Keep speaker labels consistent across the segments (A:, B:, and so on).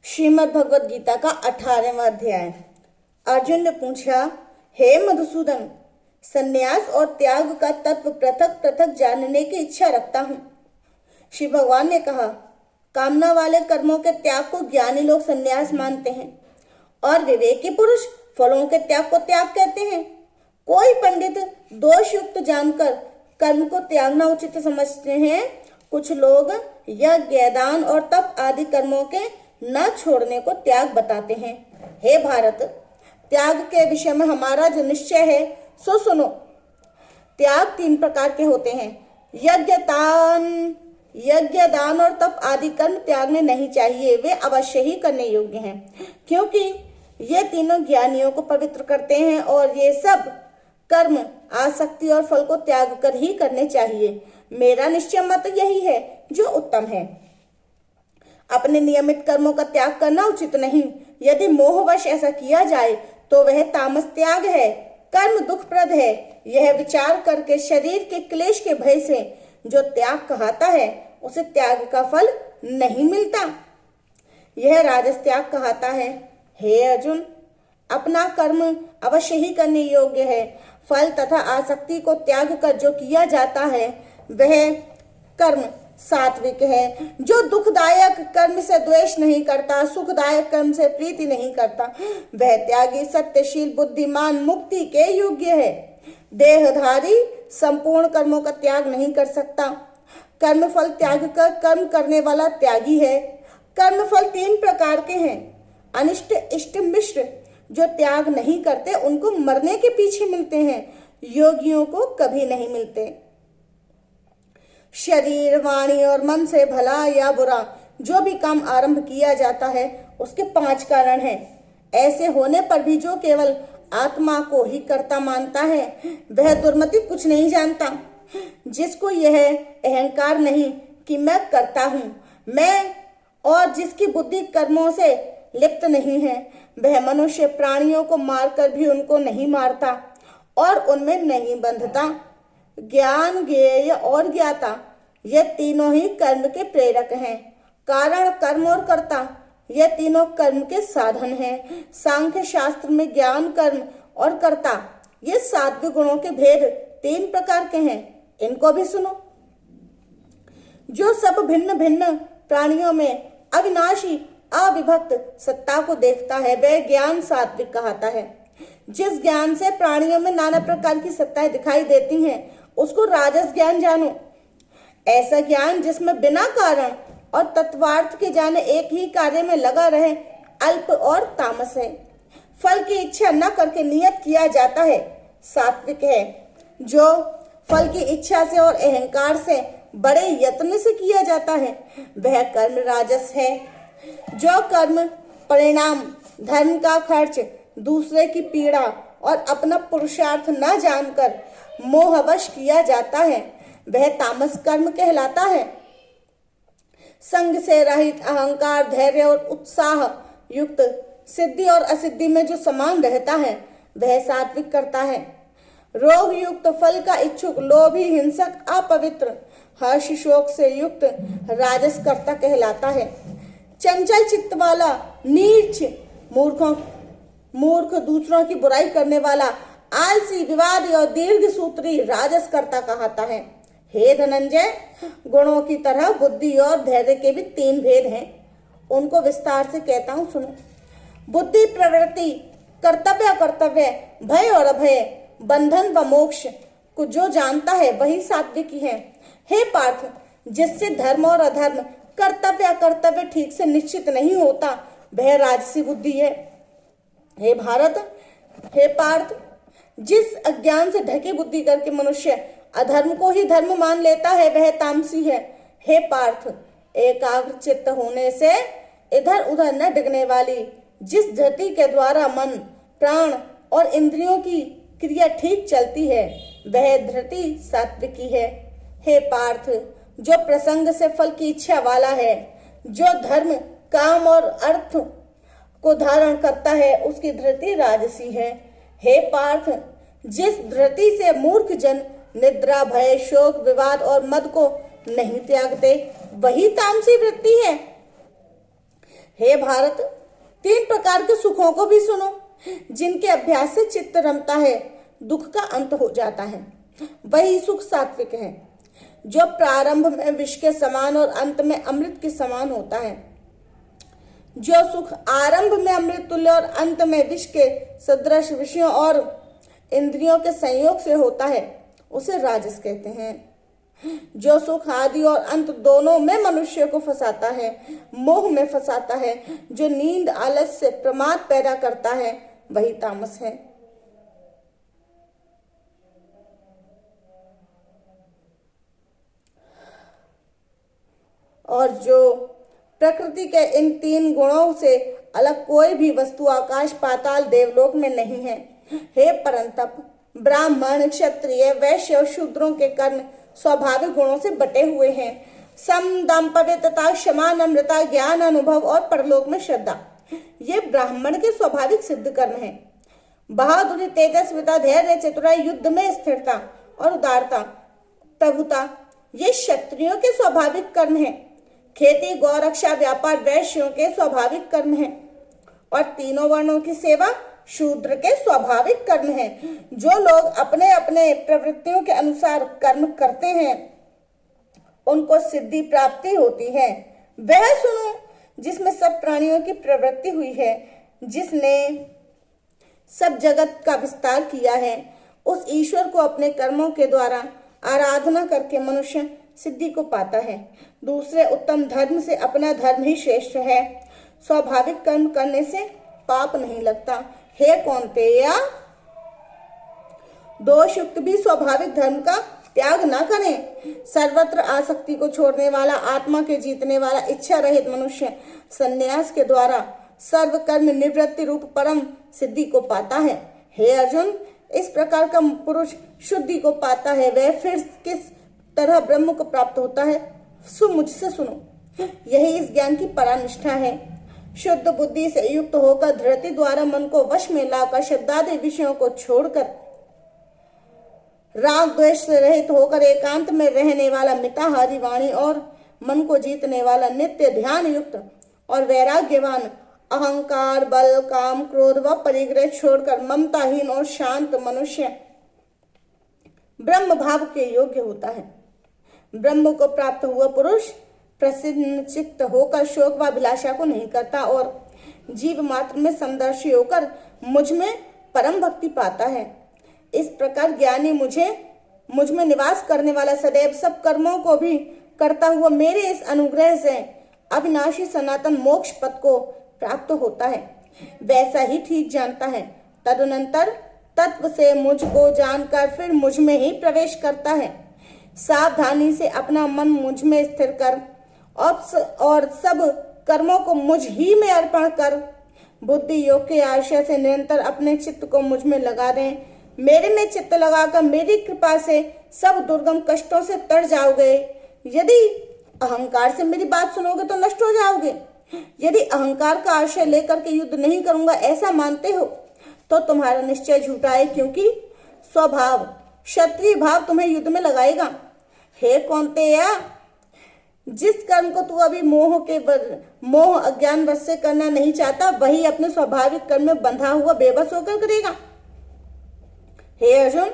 A: श्रीमद् भगवद गीता का 18वां अध्याय। अर्जुन ने पूछा, हे मधुसूदन, संन्यास और त्याग का तत्व पृथक पृथक जानने की इच्छा रखता हूँ। श्री भगवान ने कहा, कामना वाले कर्मों के त्याग को ज्ञानी लोग संन्यास मानते हैं और विवेकी पुरुष फलों के त्याग को त्याग कहते हैं। कोई पंडित दोष युक्त जानकर कर्म को त्यागना उचित समझते हैं। कुछ लोग यज्ञ, दान और तप आदि कर्मों के न छोड़ने को त्याग बताते हैं। हे भारत, त्याग के विषय में हमारा जो निश्चय है सो सुनो। त्याग 3 प्रकार के होते हैं। यज्ञ, दान और तप आदि कर्म त्यागने नहीं चाहिए, वे अवश्य ही करने योग्य हैं, क्योंकि ये तीनों ज्ञानियों को पवित्र करते हैं और ये सब कर्म आसक्ति और फल को त्याग कर ही करने चाहिए। मेरा निश्चय मत यही है जो उत्तम है। अपने नियमित कर्मों का त्याग करना उचित नहीं। यदि मोहवश ऐसा किया जाए तो वह तामस त्याग है। कर्म दुखप्रद है, यह विचार करके शरीर के क्लेश के भय से जो त्याग कहता है उसे त्याग का फल नहीं मिलता। यह राजस त्याग कहता है। हे अर्जुन, अपना कर्म अवश्य ही करने योग्य है। फल तथा आसक्ति को त्याग कर जो किया जाता है वह कर्म सात्विक है। जो दुखदायक कर्म से द्वेष नहीं करता, सुखदायक कर्म से प्रीति नहीं करता, वह त्यागी, सत्यशील, बुद्धिमान, मुक्ति के योग्य है। देहधारी संपूर्ण कर्मों का त्याग नहीं कर सकता। कर्म फल त्याग कर कर्म करने वाला त्यागी है। कर्म फल 3 प्रकार के हैं, अनिष्ट, इष्ट, मिश्र। जो त्याग नहीं करते उनको मरने के पीछे मिलते हैं, योगियों को कभी नहीं मिलते। शरीर, वाणी और मन से भला या बुरा जो भी काम आरंभ किया जाता है उसके 5 कारण हैं। ऐसे होने पर भी जो केवल आत्मा को ही कर्ता मानता है वह दुर्मति कुछ नहीं जानता। जिसको यह अहंकार नहीं कि मैं करता हूँ, मैं, और जिसकी बुद्धि कर्मों से लिप्त नहीं है, वह मनुष्य प्राणियों को मारकर भी उनको नहीं मारता और उनमें नहीं बंधता। ज्ञान, ज्ञेय और ज्ञाता ये तीनों ही कर्म के प्रेरक हैं। कारण, कर्म और कर्ता ये तीनों कर्म के साधन हैं। सांख्य शास्त्र में ज्ञान, कर्म और कर्ता ये सात्विक गुणों के भेद 3 प्रकार के हैं। इनको भी सुनो। जो सब भिन्न भिन्न प्राणियों में अविनाशी अविभक्त सत्ता को देखता है वह ज्ञान सात्विक कहता है। जिस ज्ञान से प्राणियों में नाना प्रकार की सत्ताएं दिखाई देती हैं उसको राजस ज्ञान जानो। ऐसा ज्ञान जिसमें बिना कारण और तत्वार्थ के जाने एक ही कार्य में लगा रहे अल्प और तामस है। फल की इच्छा न करके नियत किया जाता है सात्विक है। जो फल की इच्छा से और अहंकार से बड़े यत्न से किया जाता है वह कर्म राजस है। जो कर्म परिणाम, धर्म का खर्च, दूसरे की पीड़ा और अपना पुरुषार्थ न जानकर मोहवश किया जाता है वह तामस कर्म कहलाता है। संग से रहित, अहंकार, धैर्य और उत्साह युक्त, सिद्धि और असिद्धि में जो समान रहता है वह सात्विक करता है। रोग युक्त, फल का इच्छुक, लोभी, हिंसक, अपवित्र, हर्ष शोक से युक्त राजस कर्ता कहलाता है। चंचल चित्त वाला, नीच, मूर्ख, दूसरों की बुराई करने वाला, आलसी, विवादी और दीर्घ सूत्री राजस कर्ता कहता है। हे धनंजय, गुणों की तरह बुद्धि और धैर्य के भी 3 भेद हैं। उनको विस्तार से कहता हूँ, सुनो। बुद्धि, प्रवृत्ति, कर्तव्य, अकर्तव्य, भय और अभय, बंधन व मोक्ष को जो जानता है वही सात्विकी है। हे पार्थ, जिससे धर्म और अधर्म, कर्तव्य अकर्तव्य ठीक से निश्चित नहीं होता वह राजसी बुद्धि है। हे भारत, हे पार्थ, जिस अज्ञान से ढके बुद्धि करके मनुष्य अधर्म को ही धर्म मान लेता है वह तामसी है। हे पार्थ, एकाग्र चित्त होने से इधर उधर न डिगने वाली, जिस धृति के द्वारा मन, प्राण और इंद्रियों की क्रिया ठीक चलती है वह धृति सात्विकी है। हे पार्थ, जो प्रसंग से फल की इच्छा वाला है, जो धर्म, काम और अर्थ को धारण करता है उसकी धृति राजसी है। हे पार्थ, जिस धृति से मूर्ख जन निद्रा, भय, शोक, विवाद और मद को नहीं त्यागते वही तामसी वृत्ति है। हे भारत, 3 प्रकार के सुखों को भी सुनो, जिनके अभ्यास से चित्त रमता है, दुख का अंत हो जाता है। वही सुख सात्विक है, जो प्रारंभ में विष के समान और अंत में अमृत के समान होता है। जो सुख आरंभ में अमृत तुल्य और अंत में विष के सदृश विषयों और इंद्रियों के संयोग से होता है, उसे राजस कहते हैं। जो सुख आदि और अंत दोनों में मनुष्य को फंसाता है, मोह में फंसाता है, जो नींद आलस से प्रमाद पैदा करता है, वही तामस है। और जो प्रकृति के इन 3 गुणों से अलग कोई भी वस्तु आकाश पाताल देवलोक में नहीं है। हे परंतप, ब्राह्मण क्षत्रिय वैश्य और शूद्रों के कर्म स्वाभाविक गुणों से बटे हुए हैं। सम दम पवित्रता क्षमा नम्रता ज्ञान अनुभव और परलोक में श्रद्धा, ये ब्राह्मण के स्वाभाविक सिद्ध कर्म हैं। बहादुरी तेजस्विता धैर्य चतुराई युद्ध में स्थिरता और उदारता प्रभुता, ये क्षत्रियों के स्वाभाविक कर्म हैं। खेती गौरक्षा व्यापार वैश्यों के स्वाभाविक कर्म हैं। और तीनों वर्णों की सेवा शूद्र के स्वाभाविक कर्म हैं। जो लोग अपने अपने प्रवृत्तियों के अनुसार कर्म करते हैं, उनको सिद्धि प्राप्ति होती है। वह सुनो जिसमें सब प्राणियों की प्रवृत्ति हुई है, जिसने सब जगत का विस्तार किया है। उस ईश्वर को अपने कर्मों के द्वारा आराधना करके मनुष्य सिद्धि को पाता है। दूसरे उत्तम धर्म से अपना धर्म ही श्रेष्ठ है। स्वाभाविक कर्म करने से पाप नहीं लगता। हे कौन्तेय, दोषयुक्त भी स्वाभाविक धर्म का त्याग न करें। सर्वत्र आसक्ति को छोड़ने वाला, आत्मा के जीतने वाला, इच्छा रहित मनुष्य संन्यास के द्वारा सर्व कर्म निवृत्ति रूप परम सिद्धि को पाता है। हे अर्जुन, इस प्रकार का पुरुष शुद्धि को पाता है। वह फिर किस तरह ब्रह्म को प्राप्त होता है, मुझसे सुनो। यही इस ज्ञान की परानिष्ठा है। शुद्ध बुद्धि से युक्त होकर धृति द्वारा मन को वश में लाकर शब्दादि विषयों को छोड़कर राग द्वेष से रहित होकर एकांत में रहने वाला मिताहारी वाणी और मन को जीतने वाला नित्य ध्यान युक्त और वैराग्यवान, अहंकार बल काम क्रोध व परिग्रह छोड़कर ममताहीन और शांत मनुष्य ब्रह्म भाव के योग्य होता है। ब्रह्म को प्राप्त हुआ पुरुष प्रसन्न चित्त होकर शोक व अभिलाषा को नहीं करता और जीव मात्र में समदर्शी होकर मुझ में परम भक्ति पाता है। इस प्रकार ज्ञानी मुझ में निवास करने वाला सदैव सब कर्मों को भी करता हुआ मेरे इस अनुग्रह से अविनाशी सनातन मोक्ष पद को प्राप्त होता है, वैसा ही ठीक जानता है। तदनंतर तत्व से मुझको जानकर फिर मुझ में ही प्रवेश करता है। सावधानी से अपना मन मुझ में स्थिर कर और सब कर्मों को मुझ ही में अर्पण कर बुद्धि योग के आश्रय से निरंतर अपने चित्त को मुझ में लगा दें। मेरे में चित्त लगाकर मेरी कृपा से सब दुर्गम कष्टों से तर जाओगे। यदि अहंकार से मेरी बात सुनोगे तो नष्ट हो जाओगे। यदि अहंकार का आश्रय लेकर के युद्ध नहीं करूंगा ऐसा मानते हो तो तुम्हारा निश्चय झूठा है, क्योंकि स्वभाव क्षत्रिय भाव तुम्हें युद्ध में लगाएगा। हे कौन्तेय, जिस कर्म को तू अभी मोह अज्ञान वश से करना नहीं चाहता, वही अपने स्वाभाविक कर्म में बंधा हुआ बेबस होकर करेगा। हे अर्जुन,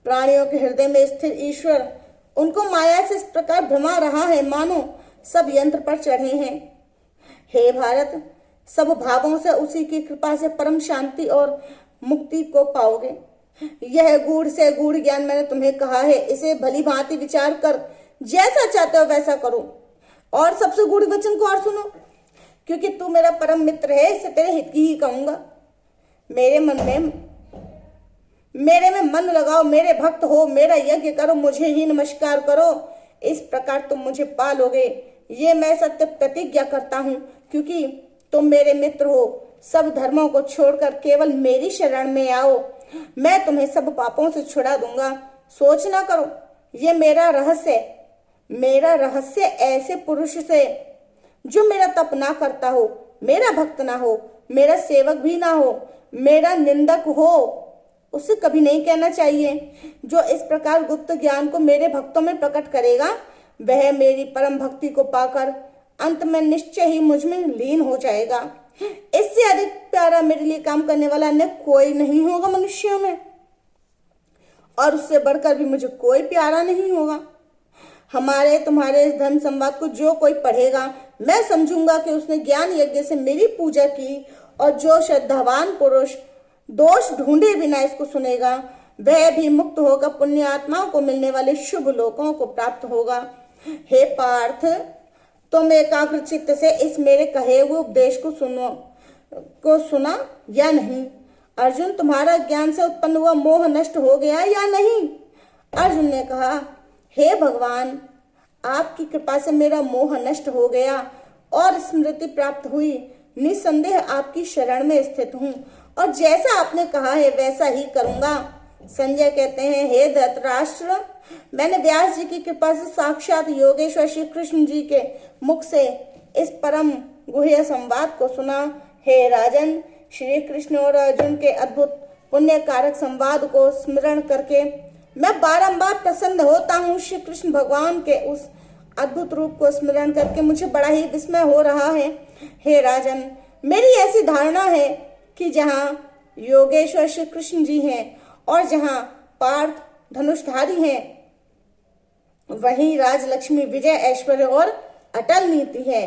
A: प्राणियों के हृदय में स्थिर ईश्वर उनको माया से इस प्रकार भ्रमा रहा है मानो सब यंत्र पर चढ़े हैं। हे भारत, सब भावों से उसी की कृपा से परम शांति और मुक्ति को पाओगे। यह गूढ़ से गूढ़ ज्ञान मैंने तुम्हें कहा है, इसे भली भांति विचार कर जैसा चाहते हो वैसा करो। और सबसे गूढ़ वचन को और सुनो, क्योंकि तू मेरा परम मित्र है, इससे तेरे हित की ही कहूंगा। मेरे में मन लगाओ, मेरे भक्त हो, मेरा यज्ञ करो, मुझे ही नमस्कार करो। इस प्रकार तुम मुझे पालोगे, ये मैं सत्य प्रतिज्ञा करता हूँ। क्योंकि तुम मेरे मित्र हो, सब धर्मों को छोड़कर केवल मेरी शरण में आओ, मैं तुम्हें सब पापों से छुड़ा दूंगा। सोच ना करो, ये मेरा रहस्य ऐसे पुरुष से जो मेरा तप ना करता हो, मेरा भक्त ना हो, मेरा सेवक भी ना हो, मेरा निंदक हो, उसे कभी नहीं कहना चाहिए। जो इस प्रकार गुप्त ज्ञान को मेरे भक्तों में प्रकट करेगा, वह मेरी परम भक्ति को पाकर अंत में निश्चय ही मुझ में लीन हो जाएगा। इससे अधिक प्यारा मेरे लिए काम करने वाला अन्य कोई नहीं होगा मनुष्यों में, और उससे बढ़कर भी मुझे कोई प्यारा नहीं होगा। हमारे तुम्हारे इस धर्म संवाद को जो कोई पढ़ेगा, मैं समझूंगा कि उसने ज्ञान यज्ञ से मेरी पूजा की, और जो श्रद्धावान पुरुष दोष ढूंढे बिना इसको सुनेगा, वह भी मुक्त होकर पुण्य आत्माओं को मिलने वाले शुभ लोकों को प्राप्त होगा। हे पार्थ, तुम एकाग्र चित्त से इस मेरे कहे हुए उपदेश को सुना या नहीं? अर्जुन, तुम्हारा ज्ञान से उत्पन्न हुआ मोह नष्ट हो गया या नहीं? अर्जुन ने कहा, हे भगवान, आपकी कृपा से मेरा मोह नष्ट हो गया और स्मृति प्राप्त हुई। निसंदेह आपकी शरण में स्थित हूँ, और जैसा आपने कहा है वैसा ही करूंगा। संजय कहते हैं, हे धृतराष्ट्र, मैंने व्यास जी की कृपा से साक्षात योगेश्वर श्री कृष्ण जी के मुख से इस परम गुह्य संवाद को सुना। हे राजन, श्री कृष्ण और अर्जुन के अद्भुत पुण्य कारक संवाद को स्मरण करके मैं बारंबार प्रसन्न होता हूँ। श्री कृष्ण भगवान के उस अद्भुत रूप को स्मरण करके मुझे बड़ा ही विस्मय हो रहा है। हे राजन, मेरी ऐसी धारणा है कि जहाँ योगेश्वर श्री कृष्ण जी हैं और जहाँ पार्थ धनुषधारी हैं, वहीं राजलक्ष्मी, विजय, ऐश्वर्य और अटल नीति है।